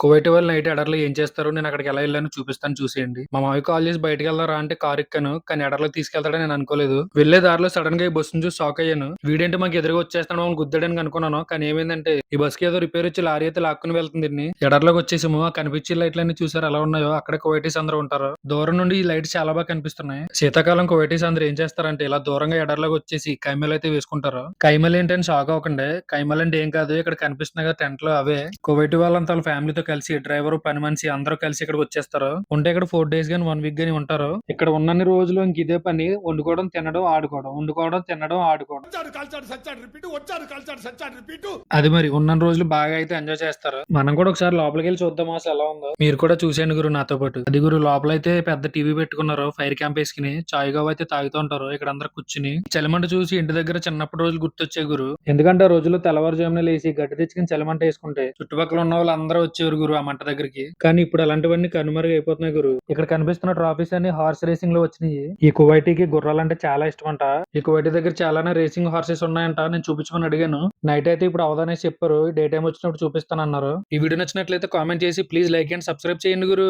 Kuwait వాళ్ళు night ఎడర్లో ఏం చేస్తారు? నేను అక్కడికి ఎలా వెళ్ళానో చూపిస్తాను చూసేయండి. మా మావయ్య కాల్ చేసి బయటికి వెళ్దారా అంటే కార్ ఎక్కాను. కానీ ఎడర్లోకి తీసుకెళ్తాడని నేను అనుకోలేదు. వెళ్ళే దారిలో సడన్ గా ఈ బస్సుని చూసి షాక్ అయ్యాను. వీడేంటి మాకు ఎదురుగా వచ్చేస్తాడు మమ్మల్ని గుద్దాడని అనుకున్నాను. కానీ ఏమైందంటే ఈ బస్కి ఏదో రిపేర్ వచ్చి లారీ అయితే లాక్కుని వెళ్తుంది దీన్ని. ఎడర్లోకి వచ్చేసాము. ఆ కనిపించే లైట్లన్నీ చూసారు ఎలా ఉన్నాయో. అక్కడ కువైటీస్ అందరూ ఉంటారు. దూరం నుండి ఈ లైట్స్ చాలా బాగా కనిపిస్తున్నాయి. శీతాకాలం కువైటీస్ అందరూ ఏం చేస్తారంటే ఇలా దూరంగా ఎడర్లోకి వచ్చేసి కైమలు అయితే వేసుకుంటారు. కైమలు ఏంటని షాక్ అవ్వకండి. కైమలు అంటే ఏం కాదు, ఇక్కడ కనిపిస్తున్నాయి కదా టెంట్లు అవే. కువైట్ వాళ్ళంతా వాళ్ళ ఫ్యామిలీతో కలిసి డ్రైవర్ పని మనిషి అందరూ కలిసి ఇక్కడికి వచ్చేస్తారు. ఉంటే ఇక్కడ 4 days గానీ 1 week గానీ ఉంటారు. ఇక్కడ ఉన్నన్ని రోజులు ఇంక ఇదే పని, వండుకోవడం తినడం ఆడుకోవడం, వండుకోవడం తినడం ఆడుకోవడం. అది మరి ఉన్న రోజులు బాగా అయితే ఎంజాయ్ చేస్తారు. మనం కూడా ఒకసారి లోపలికి వెళ్ళి చూద్దాం అసలు ఎలా ఉందో. మీరు కూడా చూసేయండి గురు నాతో పాటు. అది గురు లోపలైతే పెద్ద టీవీ పెట్టుకున్నారు. ఫైర్ క్యాంప్ వేసుకుని చాయ్ గావ్ అయితే తాగుతూ ఉంటారు. ఇక్కడ అందరు కూర్చుని చలిమంట చూసి ఇంటి దగ్గర చిన్నప్పటి రోజులు గుర్తొచ్చే గురు. ఎందుకంటే ఆ రోజుల్లో తెల్లవారుజామున లేసి గడ్డి తెచ్చుకుని చలిమంట వేసుకుంటే చుట్టుపక్కల ఉన్న వాళ్ళు అందరూ వచ్చేవారు గురు ఆ మంట దగ్గరికి. కానీ ఇప్పుడు అలాంటివన్నీ కనుమరుగు అయిపోతున్నాయి గురు. ఇక్కడ కనిపిస్తున్న ట్రాఫీస్ అన్ని హార్స్ రేసింగ్ లో వచ్చినాయి. ఈ కువైటీకి గుర్రాలంటే చాలా ఇష్టం అంట. ఈ కువైటీ దగ్గర చాలానే రేసింగ్ హార్సెస్ ఉన్నాయంట. నేను చూపించమని అడిగాను. నైట్ అయితే ఇప్పుడు అవదనేసి చెప్పారు. డే టైం వచ్చినప్పుడు చూపిస్తానన్నారు. ఈ వీడియో నచ్చినట్లయితే కామెంట్ చేసి ప్లీజ్ లైక్ అండ్ సబ్స్క్రైబ్ చేయండి గురు.